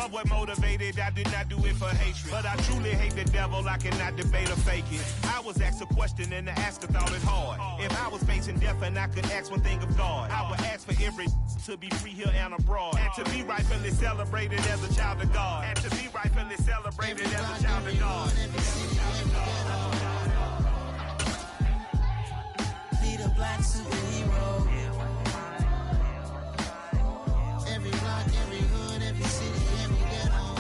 love what motivated, I did not do it for hatred. But I truly hate the devil, I cannot debate or fake it. I was asked a question and the asker thought it hard. If I was facing death and I could ask one thing of God, I would ask for every to be free here and abroad. And to be rightfully celebrated as a child of God. And to be rightfully celebrated as a child of God. Be the black superhero. Every block, every hood, every city, every ghetto.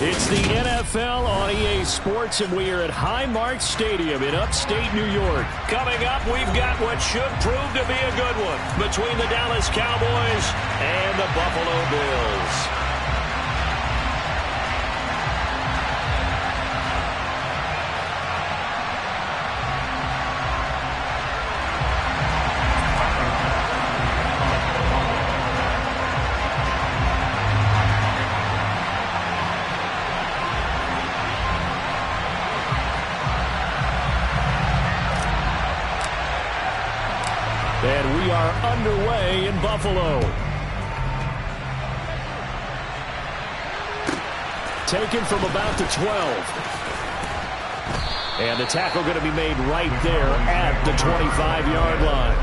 It's the NFL on EA Sports, and we are at Highmark Stadium in upstate New York. Coming up, we've got what should prove to be a good one between the Dallas Cowboys and the Buffalo Bills. And we are underway in Buffalo. Taken from about the 12. And the tackle going to be made right there at the 25-yard line.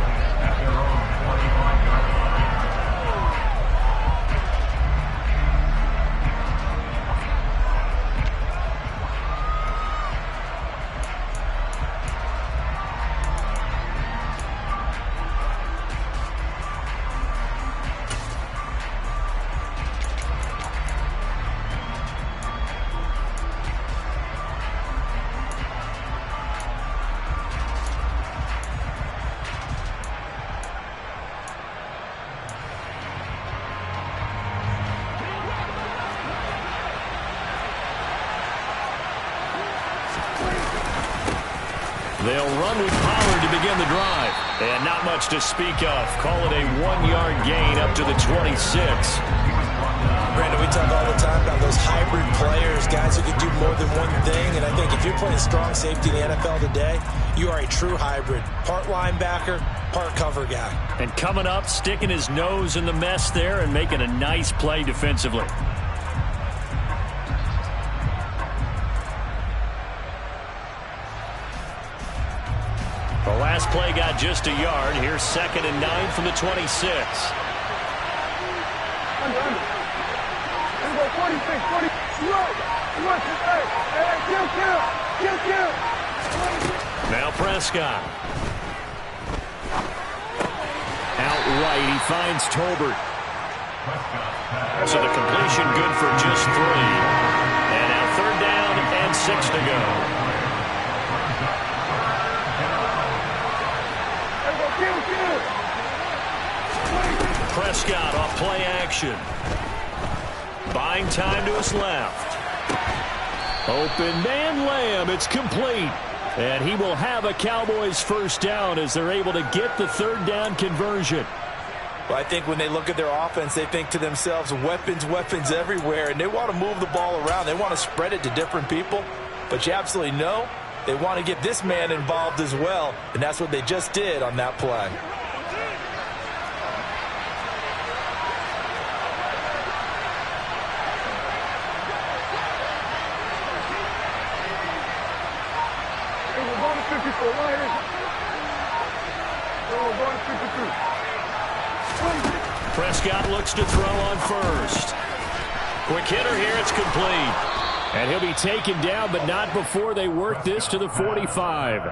They'll run with Pollard to begin the drive. And not much to speak of. Call it a 1-yard gain up to the 26. Brandon, we talk all the time about those hybrid players, guys who can do more than one thing. And I think if you're playing strong safety in the NFL today, you are a true hybrid. Part linebacker, part cover guy. And coming up, sticking his nose in the mess there and making a nice play defensively. The last play got just a yard. Here's 2nd and 9 from the 26. Now Prescott. Outright, he finds Tolbert. So the completion good for just 3. And now 3rd down and 6 to go. Prescott off play action. Buying time to his left. Open man Lamb. It's complete. And he will have a Cowboys first down as they're able to get the 3rd down conversion. Well, I think when they look at their offense, they think to themselves, weapons, weapons everywhere. And they want to move the ball around. They want to spread it to different people. But you absolutely know they want to get this man involved as well. And that's what they just did on that play. Prescott looks to throw on first. Quick hitter here, it's complete. And he'll be taken down, but not before they work this to the 45.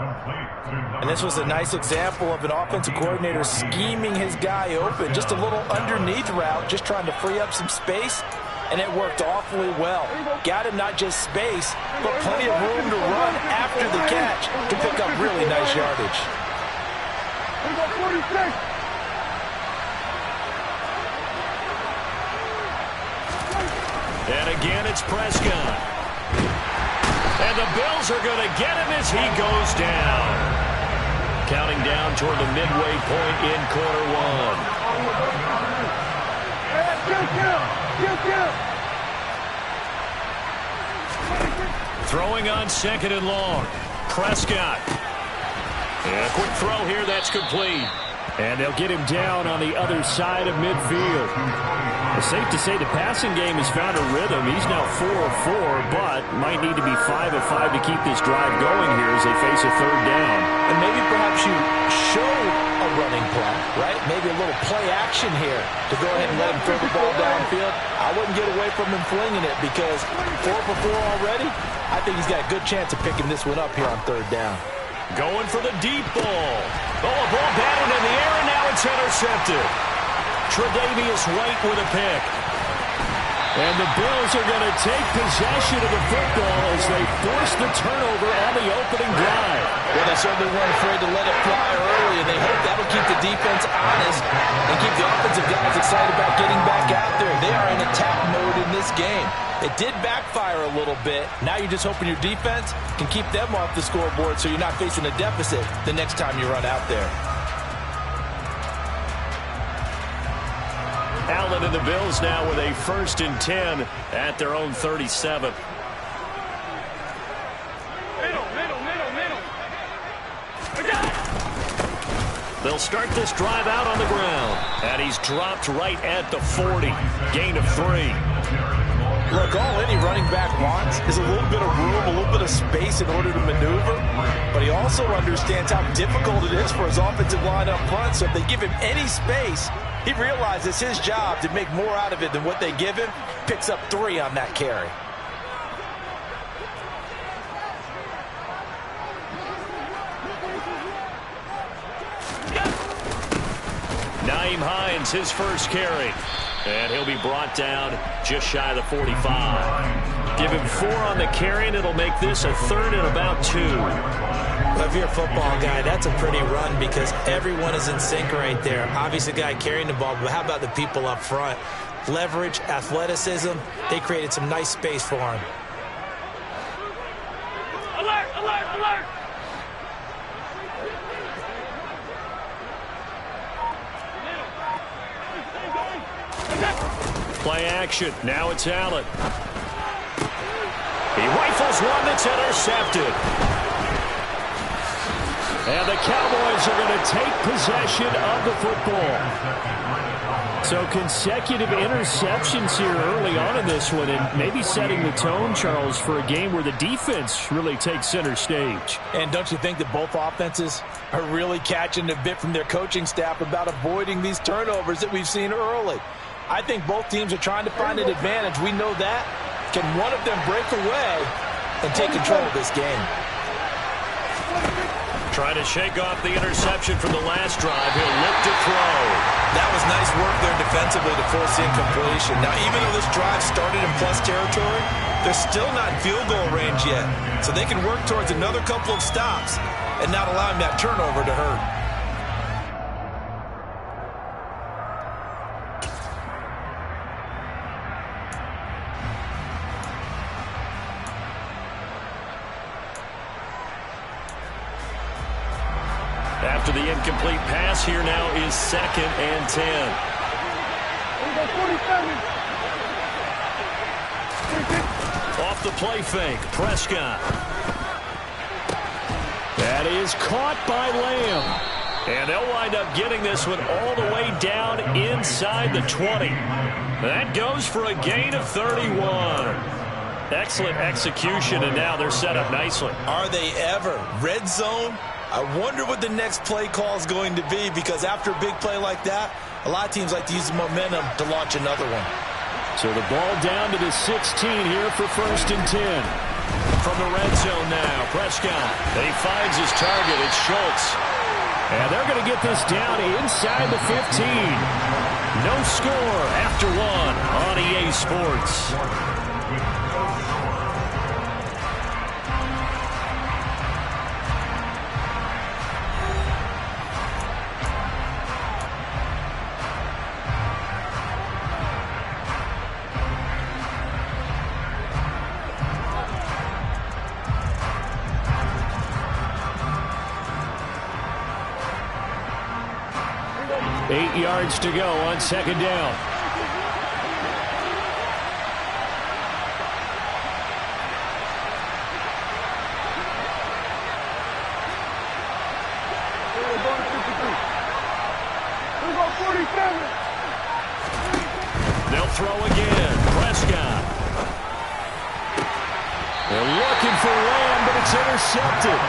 And this was a nice example of an offensive coordinator scheming his guy open. Just a little underneath route, just trying to free up some space. And it worked awfully well. Got him not just space, but plenty of room to run after the catch to pick up really nice yardage. And again, it's Prescott. And the Bills are going to get him as he goes down. Counting down toward the midway point in quarter 1. Throwing on 2nd and long. Prescott. And a quick throw here, that's complete. And they'll get him down on the other side of midfield. It's safe to say the passing game has found a rhythm. He's now 4 of 4, but might need to be 5 of 5 to keep this drive going here as they face a third down. And maybe perhaps you show a running play, right? Maybe a little play action here to go ahead and let him throw the ball downfield. I wouldn't get away from him flinging it because 4 for 4 already. I think he's got a good chance of picking this one up here on third down. Going for the deep ball. Oh, a ball batted in the air, and now it's intercepted. Tre'Davious White with a pick. And the Bills are going to take possession of the football as they force the turnover on the opening drive. Well, they certainly weren't afraid to let it fly early, and they hope that'll keep the defense honest and keep the offensive guys excited about getting back out there. They are in attack mode in this game. It did backfire a little bit. Now you're just hoping your defense can keep them off the scoreboard so you're not facing a deficit the next time you run out there. Allen and the Bills now with a 1st and 10 at their own 37. They'll start this drive out on the ground. And he's dropped right at the 40. Gain of 3. Look, all any running back wants is a little bit of room, a little bit of space in order to maneuver. But he also understands how difficult it is for his offensive line up front. So if they give him any space, he realizes his job to make more out of it than what they give him. Picks up 3 on that carry. Nyheim Hines, his first carry. And he'll be brought down just shy of the 45. Give him 4 on the carry, and it'll make this a 3rd and about 2. Well, if you're a football guy, that's a pretty run because everyone is in sync right there. Obviously, the guy carrying the ball, but how about the people up front? Leverage, athleticism, they created some nice space for him. Alert, alert, alert! Play action. Now it's Allen. He rifles one that's intercepted. And the Cowboys are going to take possession of the football. So consecutive interceptions here early on in this one, and maybe setting the tone, Charles, for a game where the defense really takes center stage. And don't you think that both offenses are really catching a bit from their coaching staff about avoiding these turnovers that we've seen early? I think both teams are trying to find an advantage. We know that. Can one of them break away and take control of this game? Trying to shake off the interception from the last drive. He'll look to throw. That was nice work there defensively to force the incompletion. Now, even though this drive started in plus territory, they're still not in field goal range yet. So they can work towards another couple of stops and not allowing that turnover to hurt. After the incomplete pass, here now is 2nd and 10. Off the play fake, Prescott. That is caught by Lamb. And they'll wind up getting this one all the way down inside the 20. That goes for a gain of 31. Excellent execution, and now they're set up nicely. Are they ever? Red zone? I wonder what the next play call is going to be, because after a big play like that, a lot of teams like to use the momentum to launch another one. So the ball down to the 16 here for 1st and 10. From the red zone now, Prescott. He finds his target. It's Schultz. And they're going to get this down inside the 15. No score after 1 on EA Sports. Eight yards to go on 2nd down. throw again. Prescott. They're looking for Lamb, but it's intercepted.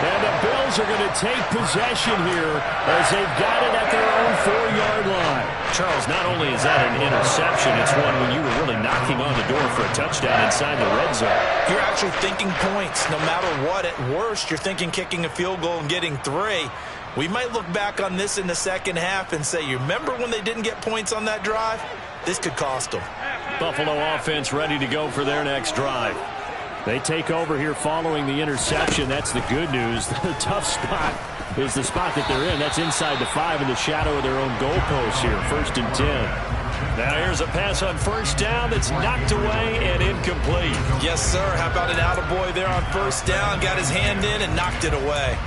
And the Bills are going to take possession here as they've got it at their own 4-yard line. Charles, not only is that an interception, it's one when you were really knocking on the door for a touchdown inside the red zone. You're actually thinking points. No matter what, at worst, you're thinking kicking a field goal and getting 3. We might look back on this in the second half and say, you remember when they didn't get points on that drive? This could cost them. Buffalo offense ready to go for their next drive. They take over here following the interception. That's the good news. The tough spot is the spot that they're in. That's inside the 5 in the shadow of their own goalpost here. 1st and 10. Now here's a pass on 1st down that's knocked away and incomplete. Yes, sir. How about an attaboy there on 1st down? Got his hand in and knocked it away.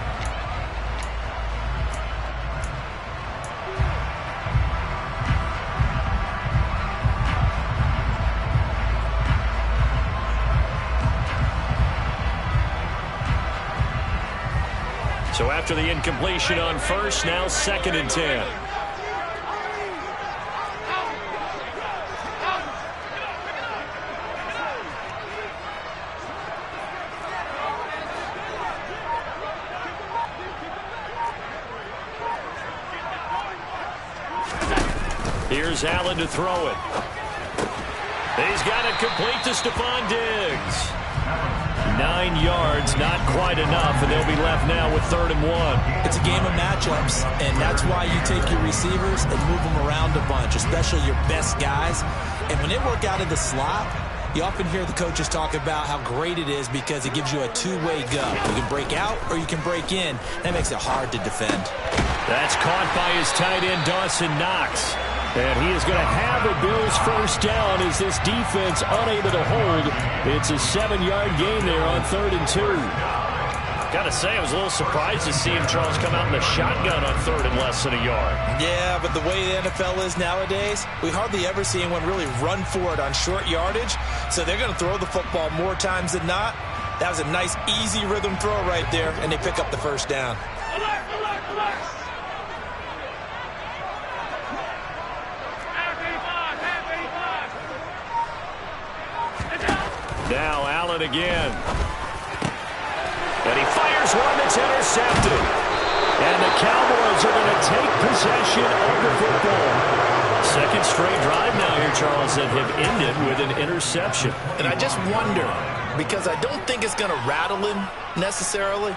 So after the incompletion on 1st, now 2nd and 10. Here's Allen to throw it. He's got it complete to Stephon Diggs. 9 yards, not quite enough, and they'll be left now with 3rd and 1. It's a game of matchups, and that's why you take your receivers and move them around a bunch, especially your best guys. And when they work out of the slot, you often hear the coaches talk about how great it is because it gives you a two-way go. You can break out or you can break in. That makes it hard to defend. That's caught by his tight end, Dawson Knox. And he is going to have a Bills 1st down as this defense unable to hold. It's a 7-yard gain there on 3rd and 2. Got to say, I was a little surprised to see him, Charles, come out in the shotgun on 3rd and less than a yard. Yeah, but the way the NFL is nowadays, we hardly ever see anyone really run for it on short yardage. So they're going to throw the football more times than not. That was a nice, easy rhythm throw right there, and they pick up the 1st down. Alert, alert, alert. Now Allen again. And he fires one that's intercepted. And the Cowboys are going to take possession of the football. 2nd straight drive now here, Charles, that have ended with an interception. And I just wonder, because I don't think it's going to rattle him necessarily,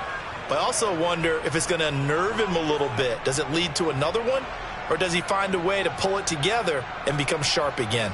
but I also wonder if it's going to unnerve him a little bit. Does it lead to another one? Or does he find a way to pull it together and become sharp again?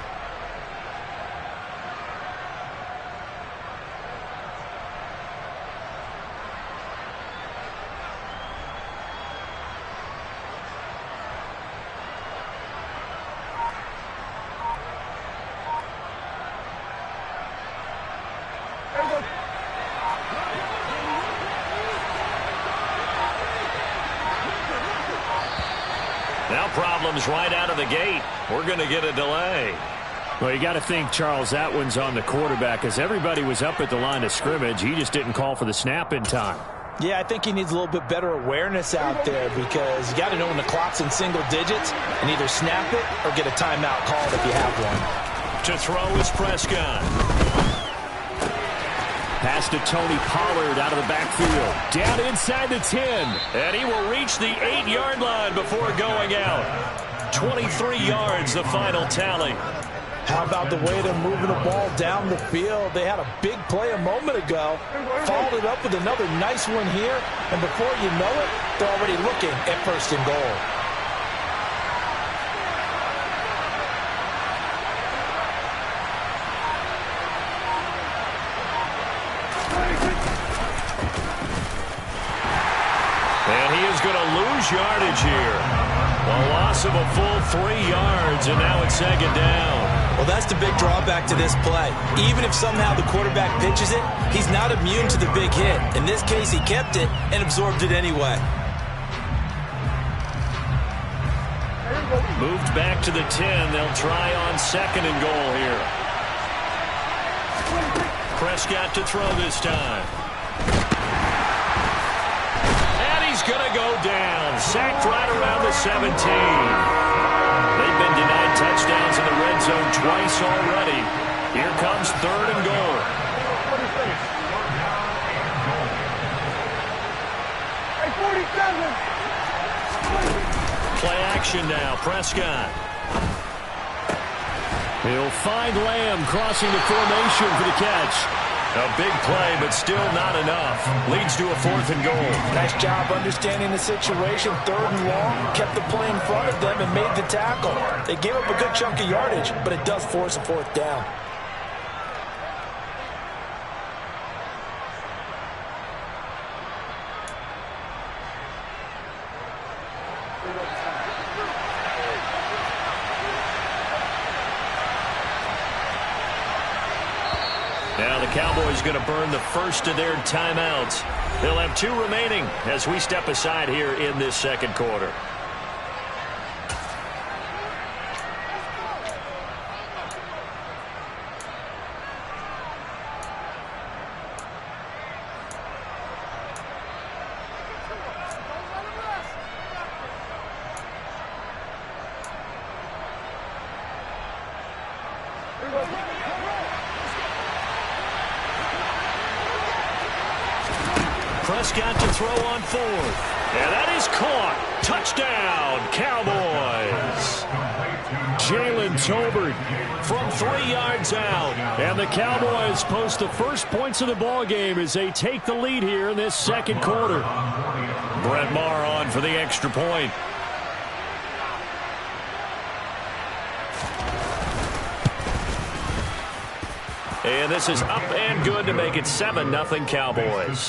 Now problems right out of the gate. We're going to get a delay. Well, you got to think, Charles, that one's on the quarterback as everybody was up at the line of scrimmage. He just didn't call for the snap in time. Yeah, I think he needs a little bit better awareness out there because you got to know when the clock's in single digits and either snap it or get a timeout called if you have one. To throw is Prescott. Pass to Tony Pollard out of the backfield. Down inside the 10. And he will reach the 8-yard line before going out. 23 yards, the final tally. How about the way they're moving the ball down the field? They had a big play a moment ago. Followed it up with another nice one here. And before you know it, they're already looking at 1st and goal. And he is going to lose yardage here. A loss of a full 3 yards, and now it's 2nd down. Well, that's the big drawback to this play. Even if somehow the quarterback pitches it, he's not immune to the big hit. In this case, he kept it and absorbed it anyway. Moved back to the 10. They'll try on 2nd and goal here. Prescott to throw this time. And he's going to go down. Sacked right around the 17. They've been denied touchdowns in the red red zone twice already. Here comes 3rd and goal. Play action now. Prescott. He'll find Lamb crossing the formation for the catch. A big play, but still not enough. Leads to a 4th and goal. Nice job understanding the situation. 3rd and long. Kept the play in front of them and made the tackle. They gave up a good chunk of yardage, but it does force a 4th down. Now the Cowboys going to burn the first of their timeouts. They'll have 2 remaining as we step aside here in this second quarter. Prescott to throw on 4th. And that is caught. Touchdown, Cowboys. Jalen Tolbert from 3 yards out. And the Cowboys post the first points of the ball game as they take the lead here in this second quarter. Brett Maher on for the extra point. And this is up and good to make it 7-0 Cowboys.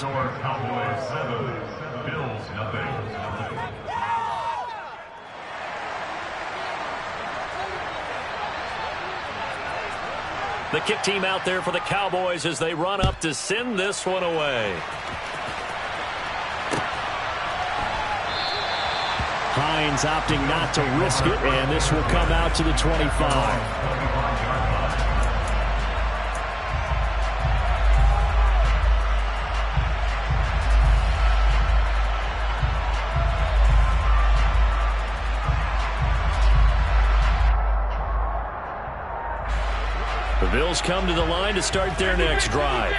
The kick team out there for the Cowboys as they run up to send this one away. Hines opting not to risk it, and this will come out to the 25. The Bills come to the line to start their next drive.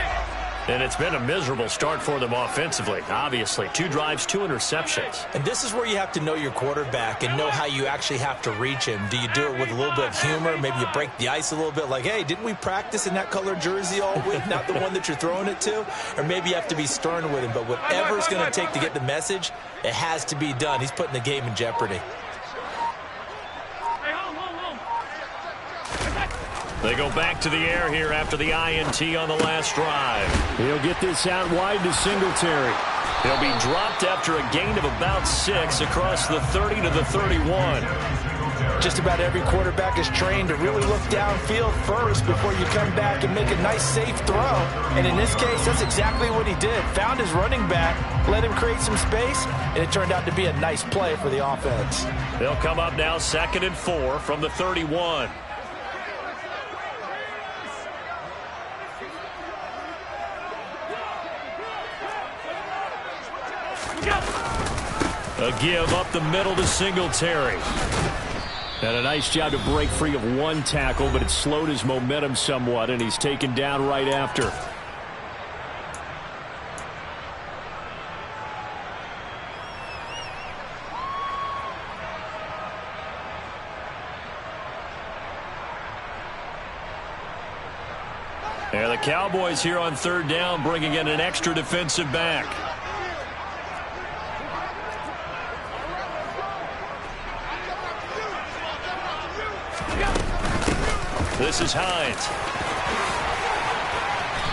And it's been a miserable start for them offensively, obviously. 2 drives, 2 interceptions. And this is where you have to know your quarterback and know how you actually have to reach him. Do you do it with a little bit of humor? Maybe you break the ice a little bit like, hey, didn't we practice in that color jersey all week, not the one that you're throwing it to? Or maybe you have to be stern with him. But whatever it's going to take to get the message, it has to be done. He's putting the game in jeopardy. They go back to the air here after the INT on the last drive. He'll get this out wide to Singletary. He'll be dropped after a gain of about 6 across the 30 to the 31. Just about every quarterback is trained to really look downfield first before you come back and make a nice, safe throw. And in this case, that's exactly what he did. Found his running back, let him create some space, and it turned out to be a nice play for the offense. They'll come up now 2nd and 4 from the 31. A give up the middle to Singletary. And a nice job to break free of 1 tackle, but it slowed his momentum somewhat, and he's taken down right after. And the Cowboys here on 3rd down, bringing in an extra defensive back. This is Hines.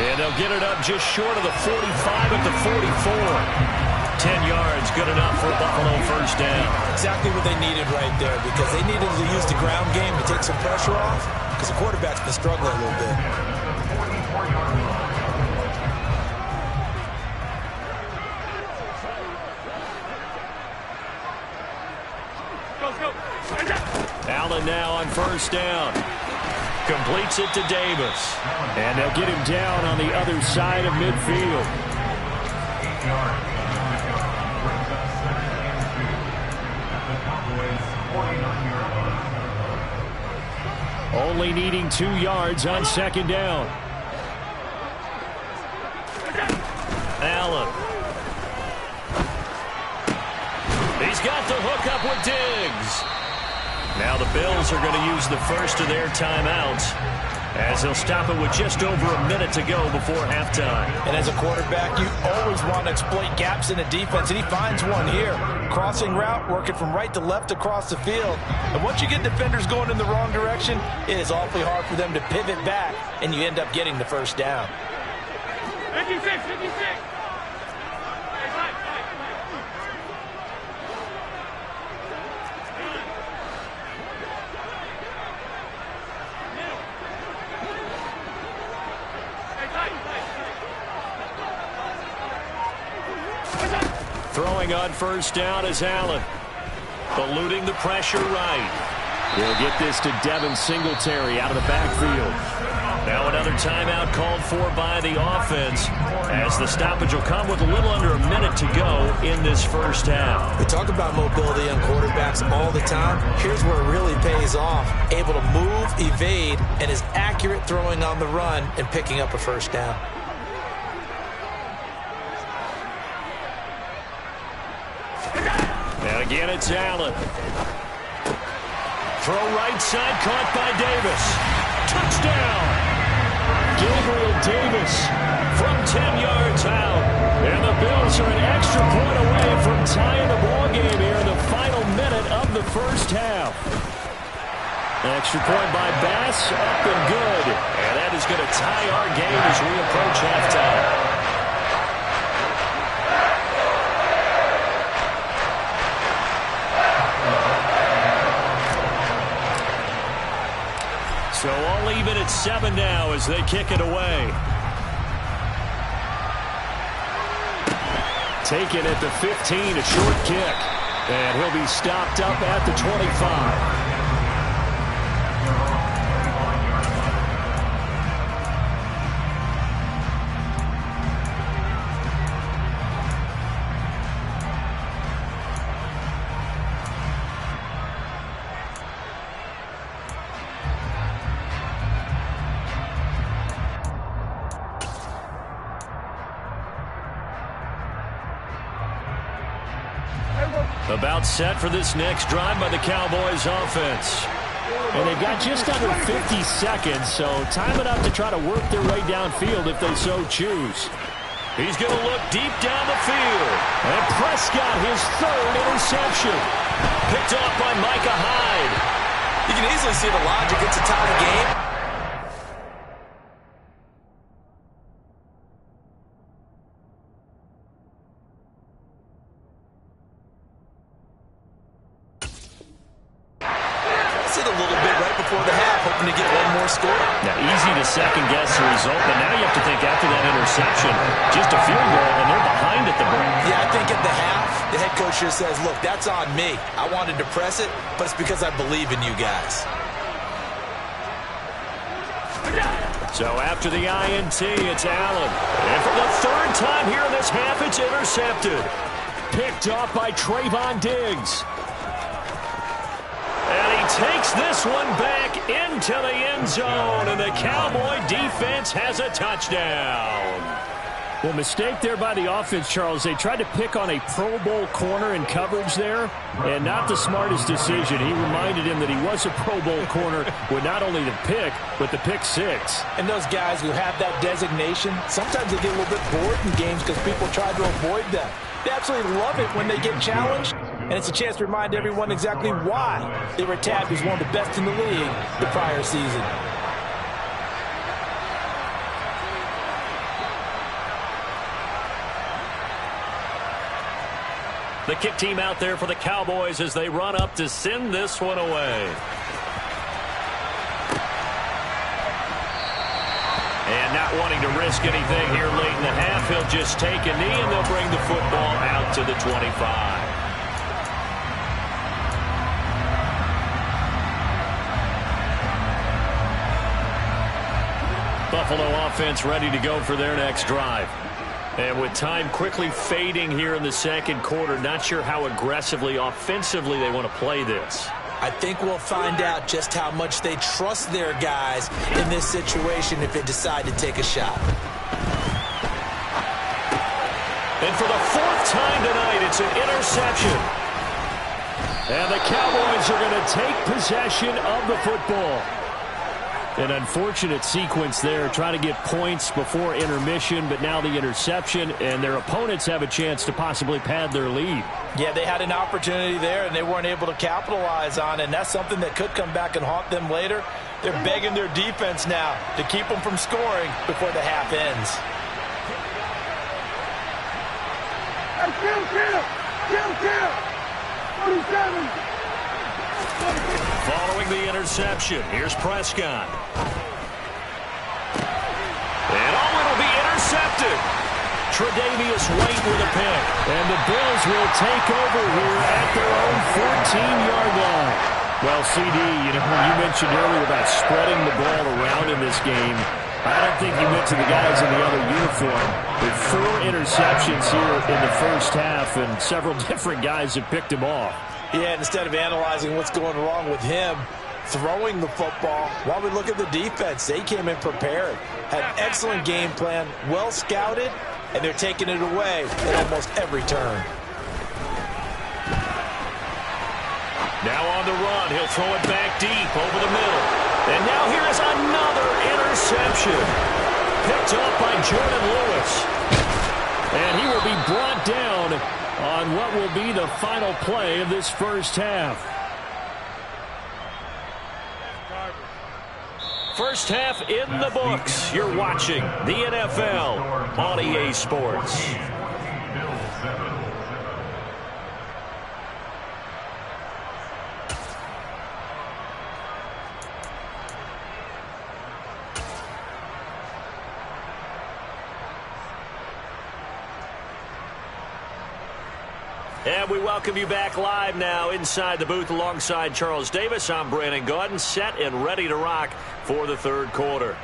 And they'll get it up just short of the 45 at the 44. 10 yards, good enough for a Buffalo first down. Exactly what they needed right there, because they needed to use the ground game to take some pressure off, because the quarterback's been struggling a little bit. Allen now on first down. Completes it to Davis. And they'll get him down on the other side of midfield. Only needing 2 yards on second down. Allen. He's got the hook up with Diggs. Now the Bills are going to use the first of their timeouts, as they'll stop it with just over a minute to go before halftime. And as a quarterback, you always want to exploit gaps in the defense, and he finds one here. Crossing route, working from right to left across the field. And once you get defenders going in the wrong direction, it is awfully hard for them to pivot back, and you end up getting the first down. 56, 56. Throwing on first down is Allen. Eluding the pressure right. He'll get this to Devin Singletary out of the backfield. Now another timeout called for by the offense, as the stoppage will come with a little under a minute to go in this first half. We talk about mobility on quarterbacks all the time. Here's where it really pays off. Able to move, evade, and is accurate throwing on the run and picking up a first down. And again, it's Allen. Throw right side, caught by Davis. Touchdown! Gabriel Davis from 10 yards out. And the Bills are an extra point away from tying the ball game here in the final minute of the first half. Extra point by Bass, up and good. And that is going to tie our game as we approach halftime. So all even at 7 now as they kick it away. Taken at the 15, a short kick. And he'll be stopped up at the 25. About set for this next drive by the Cowboys offense. And they've got just under 50 seconds, so time enough to try to work their way downfield if they so choose. He's going to look deep down the field. And Prescott, his third interception. Picked off by Micah Hyde. You can easily see the logic. It's a tie game. To get one more score. Now, easy to second-guess the result, but now you have to think after that interception, just a field goal, and they're behind at the break. Yeah, I think at the half, the head coach just says, look, that's on me. I wanted to press it, but it's because I believe in you guys. So after the INT, it's Allen. And for the third time here in this half, it's intercepted. Picked off by Trayvon Diggs. And he takes this one back into the end zone, and the Cowboy defense has a touchdown. Well, mistake there by the offense, Charles. They tried to pick on a Pro Bowl corner in coverage there, and not the smartest decision. He reminded him that he was a Pro Bowl corner with not only the pick, but the pick six. And those guys who have that designation, sometimes they get a little bit bored in games because people try to avoid them. They absolutely love it when they get challenged, and it's a chance to remind everyone exactly why they were tabbed as one of the best in the league the prior season. The kick team out there for the Cowboys as they run up to send this one away. And not wanting to risk anything here late in the half, he'll just take a knee and they'll bring the football out to the 25. Buffalo offense ready to go for their next drive. And with time quickly fading here in the second quarter, not sure how aggressively, offensively they want to play this. I think we'll find out just how much they trust their guys in this situation if they decide to take a shot. And for the fourth time tonight, it's an interception. And the Cowboys are going to take possession of the football. An unfortunate sequence there, trying to get points before intermission, but now the interception, and their opponents have a chance to possibly pad their lead. Yeah, they had an opportunity there, and they weren't able to capitalize on it, and that's something that could come back and haunt them later. They're begging their defense now to keep them from scoring before the half ends. Kill! 47! Following the interception, here's Prescott. And it'll be intercepted. Tre'Davious White with a pick. And the Bills will take over here at their own 14-yard line. Well, CD, when you mentioned earlier about spreading the ball around in this game, I don't think you went to the guys in the other uniform. With 4 interceptions here in the first half, and several different guys have picked him off. Yeah, instead of analyzing what's going wrong with him throwing the football, while we look at the defense, they came in prepared, had excellent game plan, well scouted, and they're taking it away at almost every turn. Now on the run, he'll throw it back deep over the middle. And now here is another interception. Picked up by Jordan Lewis. And he will be brought down on what will be the final play of this first half. First half in the books. You're watching the NFL on EA Sports. And we welcome you back live now inside the booth alongside Charles Davis. I'm Brandon Gaudin, set and ready to rock for the third quarter.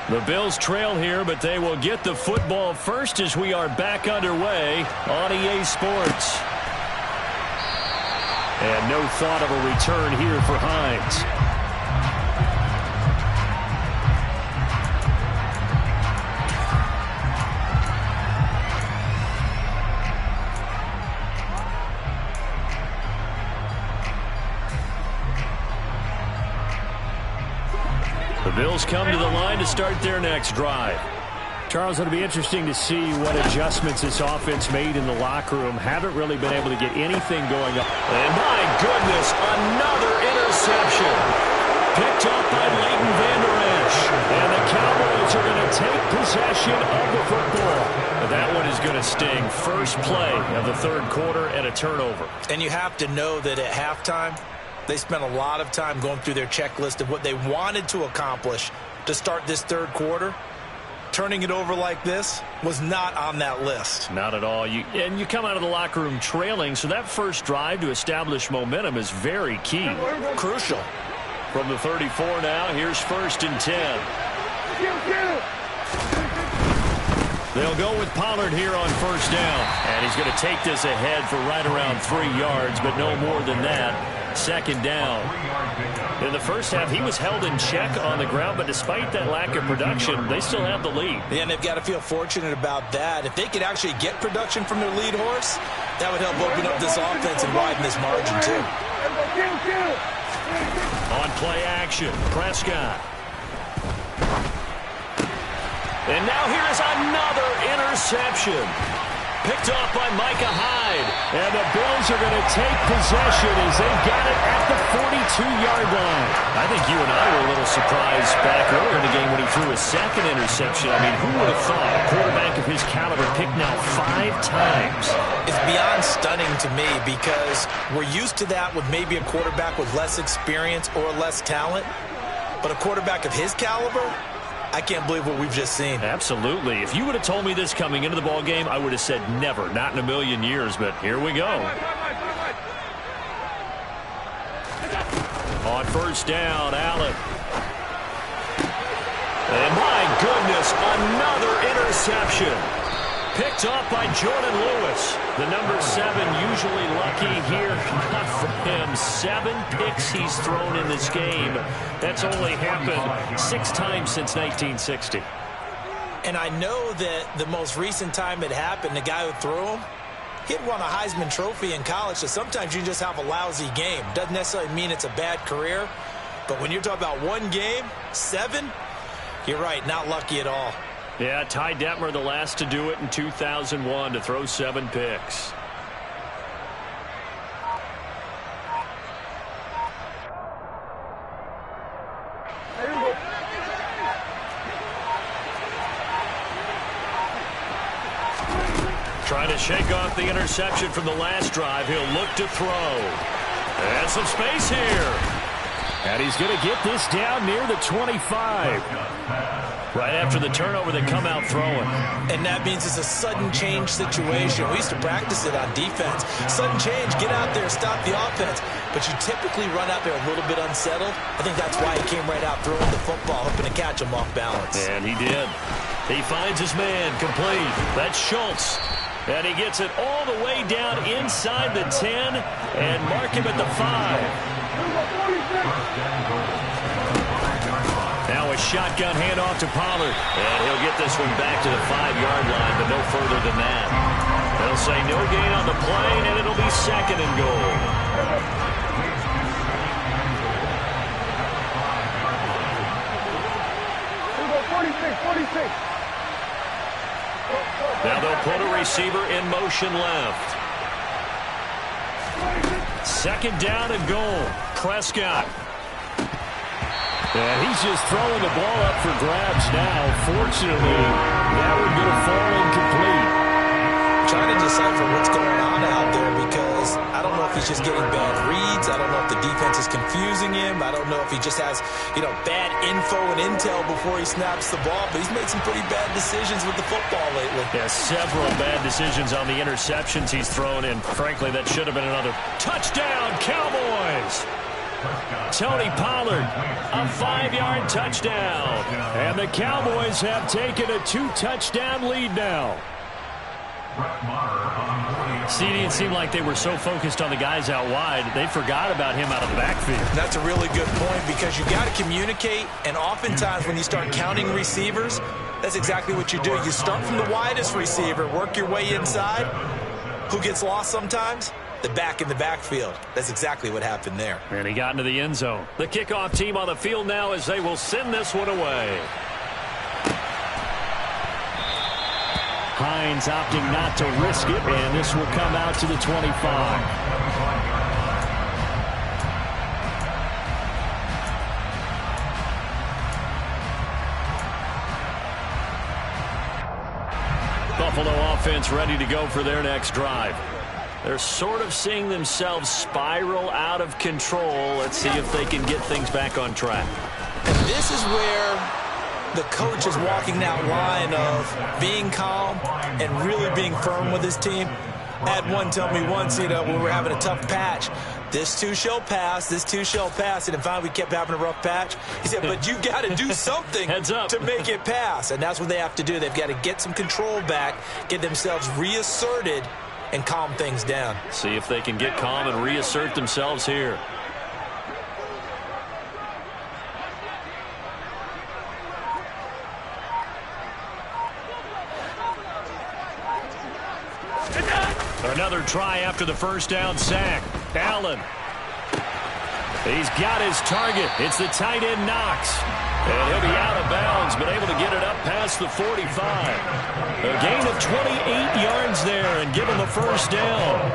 The Bills trail here, but they will get the football first as we are back underway on EA Sports. And no thought of a return here for Hines. The Bills come to the line to start their next drive. Charles, it'll be interesting to see what adjustments this offense made in the locker room. Haven't really been able to get anything going up. And my goodness, another interception. Picked up by Leighton Vander Esch. And the Cowboys are going to take possession of the football. That one is going to sting. First play of the third quarter and a turnover. And you have to know that at halftime, they spent a lot of time going through their checklist of what they wanted to accomplish to start this third quarter. Turning it over like this was not on that list. Not at all. You come out of the locker room trailing, so that first drive to establish momentum is very key. Crucial. From the 34 now, here's 1st and 10. They'll go with Pollard here on first down. And he's going to take this ahead for right around 3 yards, but no more than that. Second down. In the first half, he was held in check on the ground, but despite that lack of production, they still have the lead. Yeah, and they've got to feel fortunate about that. If they could actually get production from their lead horse, that would help open up this offense and widen this margin, too. On play action, Prescott. And now here is another interception. Picked off by Micah Hyde. And the Bills are going to take possession as they've got it at the 42-yard line. I think you and I were a little surprised back earlier in the game when he threw his second interception. I mean, who would have thought a quarterback of his caliber picked now 5 times? It's beyond stunning to me because we're used to that with maybe a quarterback with less experience or less talent. But a quarterback of his caliber, I can't believe what we've just seen. Absolutely. If you would have told me this coming into the ball game, I would have said never, not in a million years, but here we go. On first down, Allen. And my goodness, another interception. Picked off by Jordan Lewis. The number 7 usually lucky here. Not for him. 7 picks he's thrown in this game. That's only happened 6 times since 1960. And I know that the most recent time it happened, the guy who threw him, he had won a Heisman Trophy in college, so sometimes you just have a lousy game. Doesn't necessarily mean it's a bad career, but when you're talking about one game, 7, you're right, not lucky at all. Yeah, Ty Detmer, the last to do it in 2001, to throw 7 picks. Trying to shake off the interception from the last drive. He'll look to throw. And some space here. And he's going to get this down near the 25. Right after the turnover, they come out throwing. And that means it's a sudden change situation. We used to practice it on defense. Sudden change, get out there, stop the offense. But you typically run out there a little bit unsettled. I think that's why he came right out throwing the football, hoping to catch him off balance. And he did. He finds his man complete. That's Schultz. And he gets it all the way down inside the 10 and mark him at the 5. Now a shotgun handoff to Pollard. And he'll get this one back to the 5-yard line, but no further than that. They'll say no gain on the play, and it'll be 2nd and goal. Now they'll put a receiver in motion left. 2nd down and goal. Prescott. And he's just throwing the ball up for grabs now. Fortunately, that one going to fall incomplete. Trying to decipher what's going on out there because I don't know if he's just getting bad reads. I don't know if the defense is confusing him. I don't know if he just has, bad info and intel before he snaps the ball. But he's made some pretty bad decisions with the football lately. Yeah, several bad decisions on the interceptions he's thrown, and frankly, that should have been another touchdown, Cowboys. Tony Pollard, a 5-yard touchdown. And the Cowboys have taken a 2-touchdown lead now. CD, it seemed like they were so focused on the guys out wide, they forgot about him out of the backfield. That's a really good point because you got to communicate, and oftentimes when you start counting receivers, that's exactly what you do. You start from the widest receiver, work your way inside. Who gets lost sometimes? The back in the backfield. That's exactly what happened there. And he got into the end zone. The kickoff team on the field now as they will send this one away. Hines opting not to risk it, and this will come out to the 25. Buffalo offense ready to go for their next drive. They're sort of seeing themselves spiral out of control. Let's see if they can get things back on track. And this is where the coach is walking that line of being calm and really being firm with his team. I had one tell me once, when we were having a tough patch, this too shall pass, this too shall pass. And finally we kept having a rough patch. He said, but you got to do something to make it pass. And that's what they have to do. They've got to get some control back, get themselves reasserted, and calm things down. See if they can get calm and reassert themselves here. Another try after the first down sack. Allen. He's got his target. It's the tight end Knox. And he'll be out of bounds, but able to get it up past the 45. A gain of 28 yards there and give him a first down.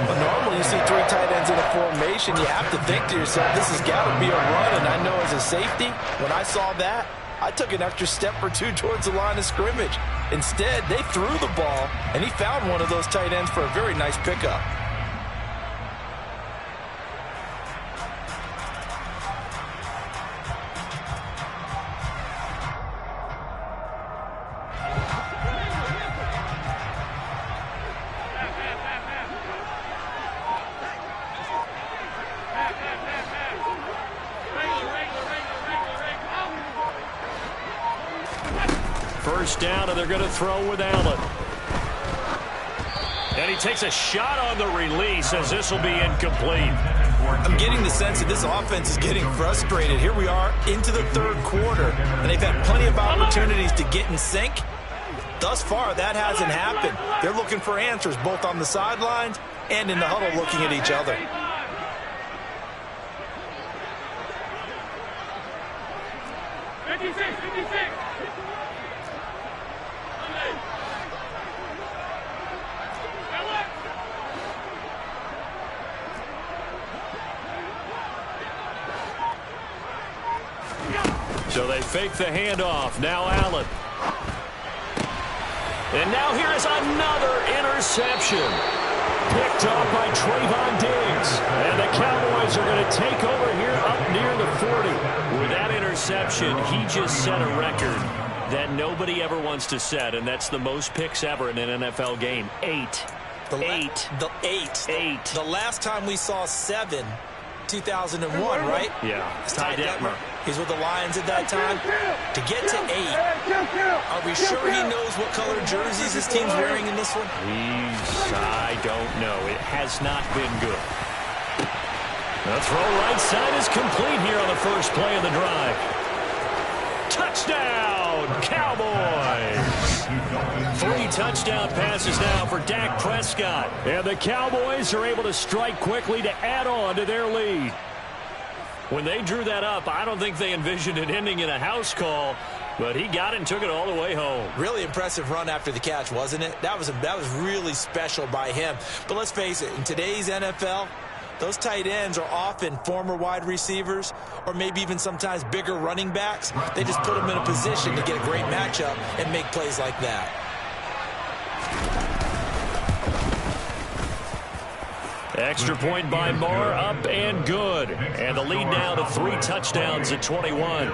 But normally you see 3 tight ends in a formation. You have to think to yourself, this has got to be a run. And I know as a safety, when I saw that, I took an extra step or 2 towards the line of scrimmage. Instead, they threw the ball, and he found one of those tight ends for a very nice pickup. First down, and they're going to throw with Allen. And he takes a shot on the release as this will be incomplete. I'm getting the sense that this offense is getting frustrated. Here we are into the third quarter, and they've had plenty of opportunities to get in sync. Thus far, that hasn't happened. They're looking for answers both on the sidelines and in the huddle looking at each other. So they fake the handoff. Now Allen. And now here is another interception. Picked off by Trayvon Diggs. And the Cowboys are going to take over here up near the 40. With that interception, he just set a record that nobody ever wants to set, and that's the most picks ever in an NFL game. 8. The last time we saw 7, 2001, right? Yeah. Ty Detmer. He's with the Lions at that time. To get to 8, are we sure he knows what color jerseys his team's wearing in this one? I don't know. It has not been good. The throw right side is complete here on the first play of the drive. Touchdown, Cowboys! 3 touchdown passes now for Dak Prescott. And the Cowboys are able to strike quickly to add on to their lead. When they drew that up, I don't think they envisioned it ending in a house call, but he got it and took it all the way home. Really impressive run after the catch, wasn't it? That was really special by him. But let's face it, in today's NFL, those tight ends are often former wide receivers or maybe even sometimes bigger running backs. They just put them in a position to get a great matchup and make plays like that. Extra point by Moore, up and good. And the lead now to 3 touchdowns at 21.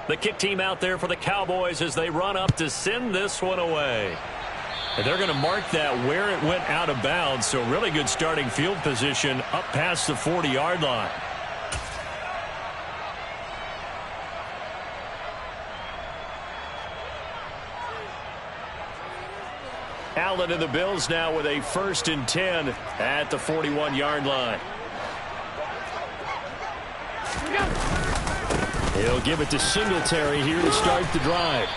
The kick team out there for the Cowboys as they run up to send this one away. And they're going to mark that where it went out of bounds, so really good starting field position up past the 40-yard line. Allen and the Bills now with a 1st and 10 at the 41-yard line. He'll give it to Singletary here to start the drive.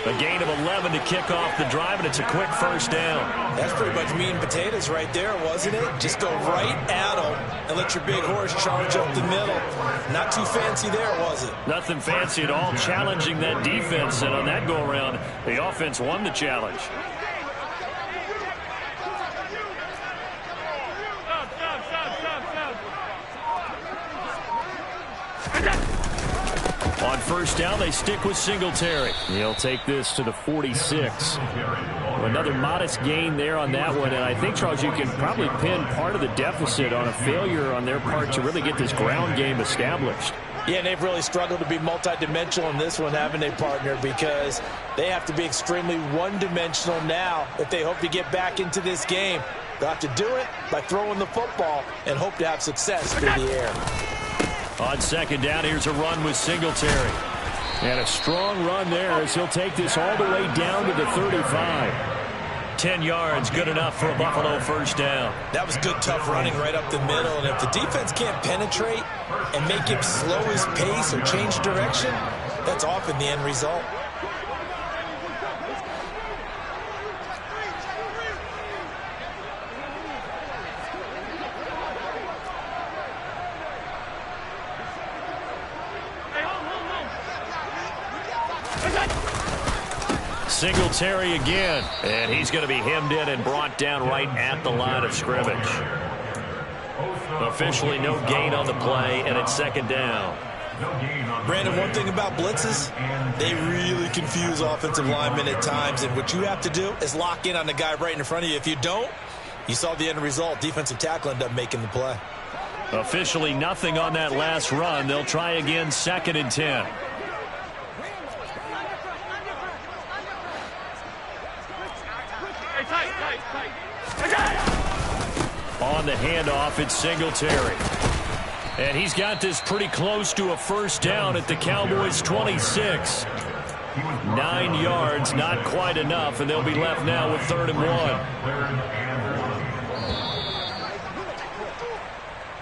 A gain of 11 to kick off the drive, and it's a quick first down. That's pretty much meat and potatoes right there, wasn't it? Just go right at them and let your big horse charge up the middle. Not too fancy there, was it? Nothing fancy at all, challenging that defense, and on that go-around, the offense won the challenge. On first down, they stick with Singletary. He'll take this to the 46. Another modest gain there on that one, and I think, Charles, you can probably pin part of the deficit on a failure on their part to really get this ground game established. Yeah, and they've really struggled to be multidimensional in this one, haven't they, partner? Because they have to be extremely one-dimensional now if they hope to get back into this game. They'll have to do it by throwing the football and hope to have success through the air. On second down, here's a run with Singletary. And a strong run there as he'll take this all the way down to the 35. 10 yards, good enough for a Buffalo first down. That was good, tough running right up the middle. And if the defense can't penetrate and make him slow his pace or change direction, that's often the end result. Singletary again, and he's going to be hemmed in and brought down right at the line of scrimmage. Officially no gain on the play, and it's second down. Brandon, one thing about blitzes, they really confuse offensive linemen at times, and what you have to do is lock in on the guy right in front of you. If you don't, you saw the end result. Defensive tackle ended up making the play. Officially nothing on that last run. They'll try again, 2nd and 10. On the handoff, it's Singletary. And he's got this pretty close to a first down at the Cowboys' 26. 9 yards, not quite enough, and they'll be left now with 3rd and 1.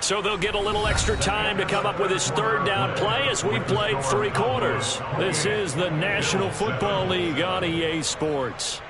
So they'll get a little extra time to come up with his 3rd down play as we played 3 quarters. This is the National Football League on EA Sports.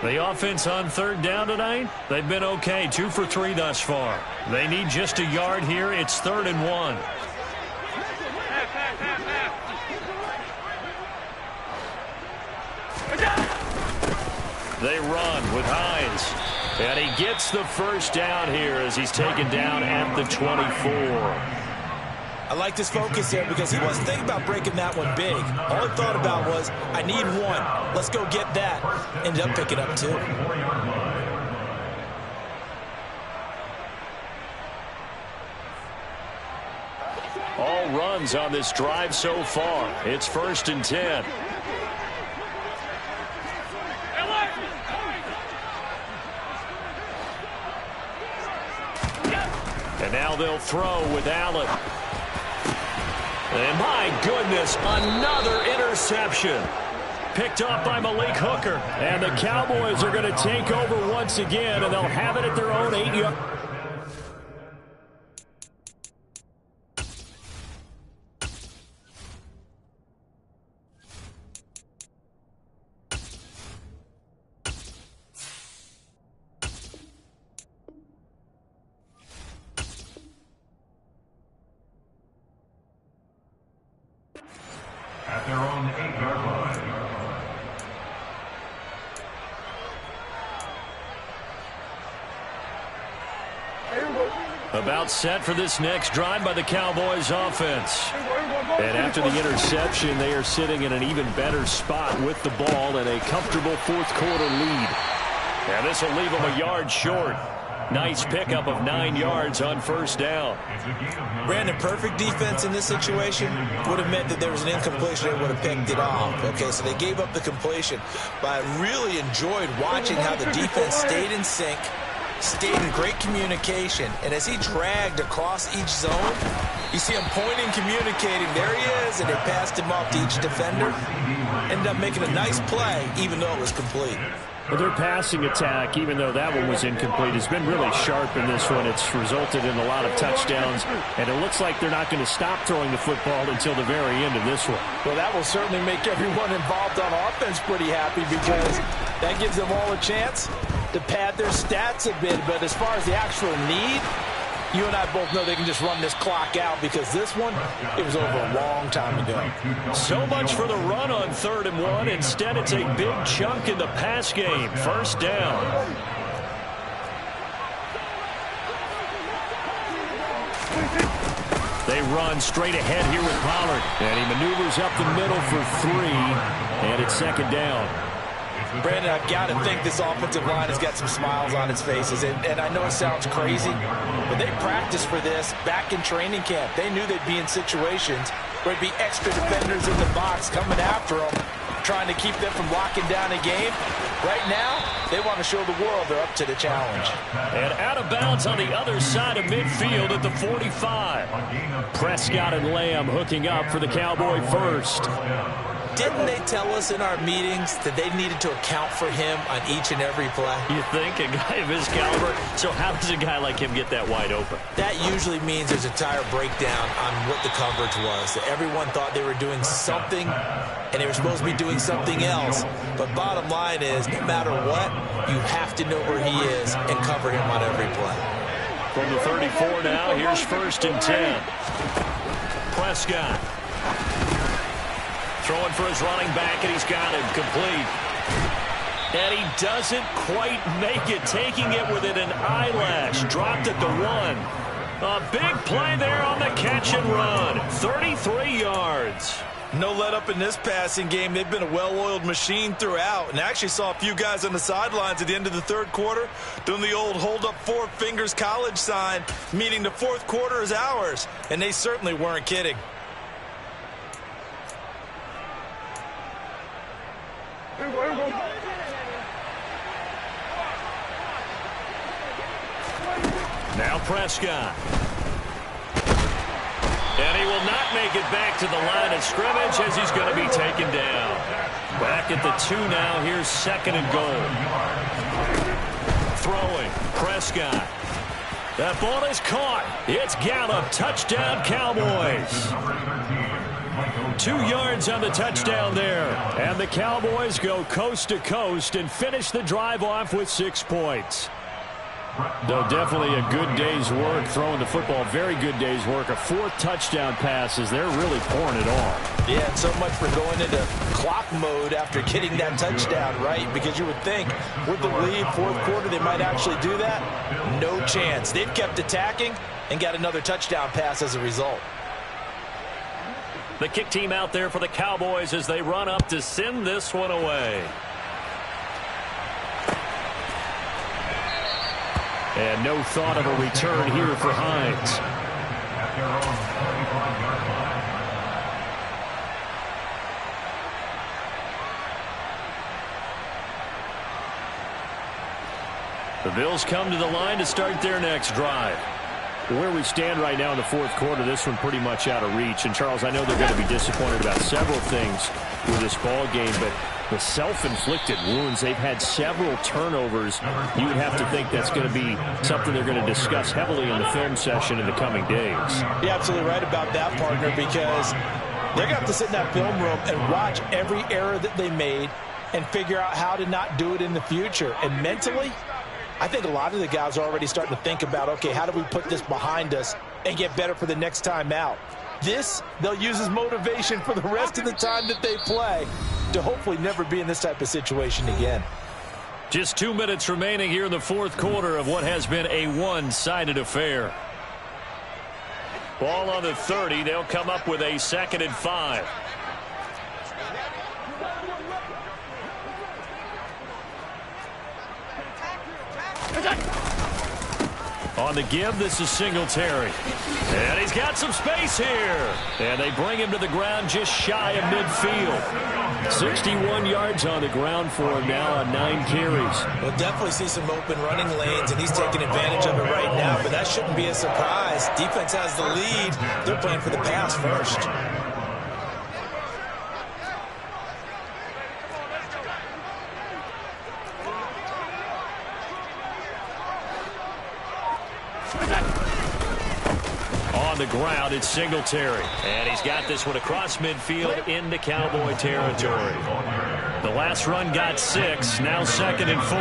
The offense on 3rd down tonight, they've been okay, 2 for 3 thus far. They need just a yard here. It's 3rd and 1. They run with Hines. And he gets the first down here as he's taken down at the 24. I liked his focus there because he wasn't thinking about breaking that one big. All he thought about was, I need 1. Let's go get that. Ended up picking up 2. All runs on this drive so far. It's 1st and 10. And now they'll throw with Allen. And my goodness, another interception. Picked up by Malik Hooker. And the Cowboys are going to take over once again, and they'll have it at their own 8-yard. At their own 8-yard line. About set for this next drive by the Cowboys offense. And after the interception, they are sitting in an even better spot with the ball and a comfortable 4th quarter lead. And this will leave them a yard short. Nice pickup of 9 yards on 1st down. Brandon, perfect defense in this situation would have meant that there was an incompletion. They would have picked it off. Okay, so they gave up the completion. But I really enjoyed watching how the defense stayed in sync, stayed in great communication. And as he dragged across each zone, you see him pointing, communicating. There he is, and they passed him off to each defender. Ended up making a nice play, even though it was complete. But their passing attack, even though that one was incomplete, has been really sharp in this one. It's resulted in a lot of touchdowns, and it looks like they're not going to stop throwing the football until the very end of this one. Well, that will certainly make everyone involved on offense pretty happy because that gives them all a chance to pad their stats a bit. But as far as the actual need, you and I both know they can just run this clock out because this one, it was over a long time ago. So much for the run on 3rd and 1. Instead, it's a big chunk in the pass game. 1st down. They run straight ahead here with Pollard. And he maneuvers up the middle for 3. And it's 2nd down. Brandon, I've got to think this offensive line has got some smiles on its faces. And I know it sounds crazy, but they practiced for this back in training camp. They knew they'd be in situations where it'd be extra defenders in the box coming after them, trying to keep them from locking down a game. Right now, they want to show the world they're up to the challenge. And out of bounds on the other side of midfield at the 45. Prescott and Lamb hooking up for the Cowboy first. didn't they tell us in our meetings that they needed to account for him on each and every play? You think? A guy of his caliber? So how does a guy like him get that wide open? That usually means there's a entire breakdown on what the coverage was. That everyone thought they were doing something, and they were supposed to be doing something else. But bottom line is, no matter what, you have to know where he is and cover him on every play. From the 34 now, here's 1st and 10. Prescott. Throwing for his running back, and he's got him complete. And he doesn't quite make it, taking it within an eyelash. Dropped at the 1. A big play there on the catch and run. 33 yards. No let up in this passing game. They've been a well-oiled machine throughout. And I actually saw a few guys on the sidelines at the end of the 3rd quarter doing the old hold up 4 fingers college sign, meaning the 4th quarter is ours. And they certainly weren't kidding. Now Prescott. And he will not make it back to the line of scrimmage as he's going to be taken down. Back at the 2 now. Here's 2nd and goal. Throwing. Prescott. That ball is caught. It's Gallup. Touchdown, Cowboys. 2 yards on the touchdown there. And the Cowboys go coast to coast and finish the drive off with 6 points. No, definitely a good day's work throwing the football. Very good day's work. A 4th touchdown pass as they're really pouring it on. Yeah, and so much for going into clock mode after getting that touchdown right, because you would think with the lead, 4th quarter, they might actually do that. No chance. They've kept attacking and got another touchdown pass as a result. The kick team out there for the Cowboys as they run up to send this one away. And no thought of a return here for Hines. The Bills come to the line to start their next drive. Where we stand right now in the 4th quarter, this one pretty much out of reach. And, Charles, I know they're going to be disappointed about several things with this ball game, but the self-inflicted wounds, they've had several turnovers. You would have to think that's going to be something they're going to discuss heavily in the film session in the coming days. You're absolutely right about that, partner, because they're going to have to sit in that film room and watch every error that they made and figure out how to not do it in the future. And mentally, I think a lot of the guys are already starting to think about, okay, how do we put this behind us and get better for the next time out? This, they'll use as motivation for the rest of the time that they play to hopefully never be in this type of situation again. Just 2 minutes remaining here in the 4th quarter of what has been a one-sided affair. Ball on the 30. They'll come up with a 2nd and 5. On the give, this is Singletary. And he's got some space here. And they bring him to the ground just shy of midfield. 61 yards on the ground for him now on 9 carries. We'll definitely see some open running lanes, and he's taking advantage of it right now, but that shouldn't be a surprise. Defense has the lead. They're playing for the pass first. On the ground, it's Singletary. And he's got this one across midfield into Cowboy territory. The last run got 6. Now 2nd and 4.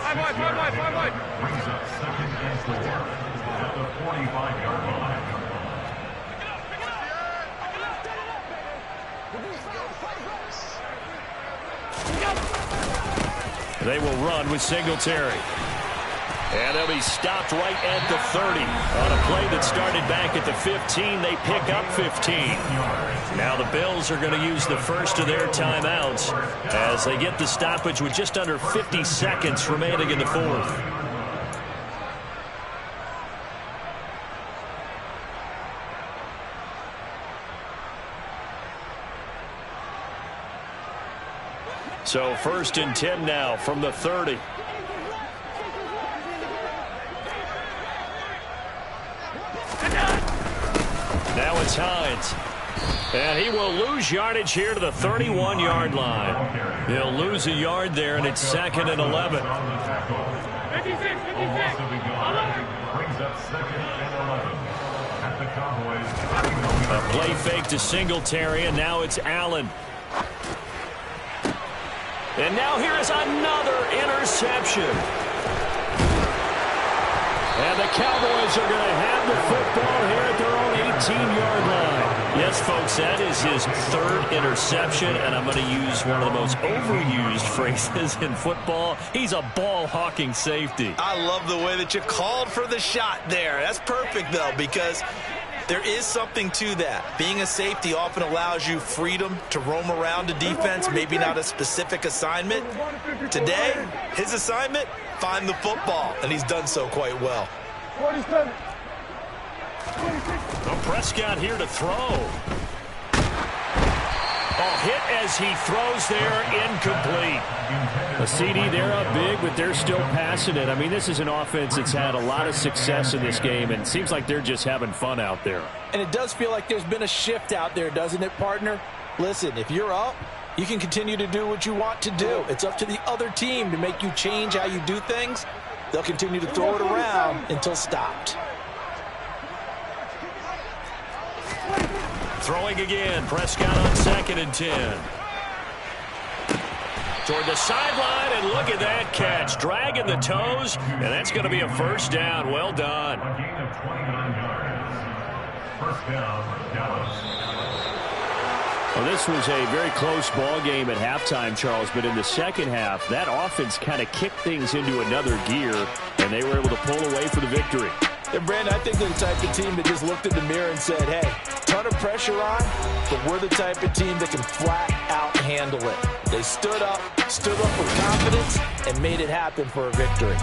Five wide. Brings up 2nd and 4 at the 45-yard line. They will run with Singletary. And they'll be stopped right at the 30. On a play that started back at the 15, they pick up 15. Now the Bills are going to use the first of their timeouts as they get the stoppage with just under 50 seconds remaining in the 4th. So 1st and 10 now from the 30. Now it's Hines. And he will lose yardage here to the 31-yard line. He'll lose a yard there, and it's 2nd and 11. 56, 56. Brings up 2nd and 11 at the Cowboys. A play fake to Singletary, and now it's Allen. And now here is another interception. And the Cowboys are going to have the football here at their own 18-yard line. Yes, folks, that is his 3rd interception, and I'm going to use one of the most overused phrases in football. He's a ball-hawking safety. I love the way that you called for the shot there. That's perfect, though, because there is something to that. Being a safety often allows you freedom to roam around a defense, maybe not a specific assignment. Today, his assignment, find the football, and he's done so quite well. Well, Prescott here to throw. Hit as he throws there, incomplete. A CD, they're up big, but they're still passing it. I mean, this is an offense that's had a lot of success in this game, and it seems like they're just having fun out there. And it does feel like there's been a shift out there, doesn't it, partner? Listen, if you're up, you can continue to do what you want to do. It's up to the other team to make you change how you do things. They'll continue to throw it around until stopped. Throwing again, Prescott on 2nd and 10. Toward the sideline, and look at that catch. Dragging the toes, and that's going to be a 1st down. Well done. A gain of 29 yards. 1st down, Dallas. Well, this was a very close ball game at halftime, Charles, but in the second half, that offense kind of kicked things into another gear, and they were able to pull away for the victory. And, Brandon, I think they're the type of team that just looked in the mirror and said, hey, ton of pressure on, but we're the type of team that can flat out handle it. They stood up with confidence, and made it happen for a victory.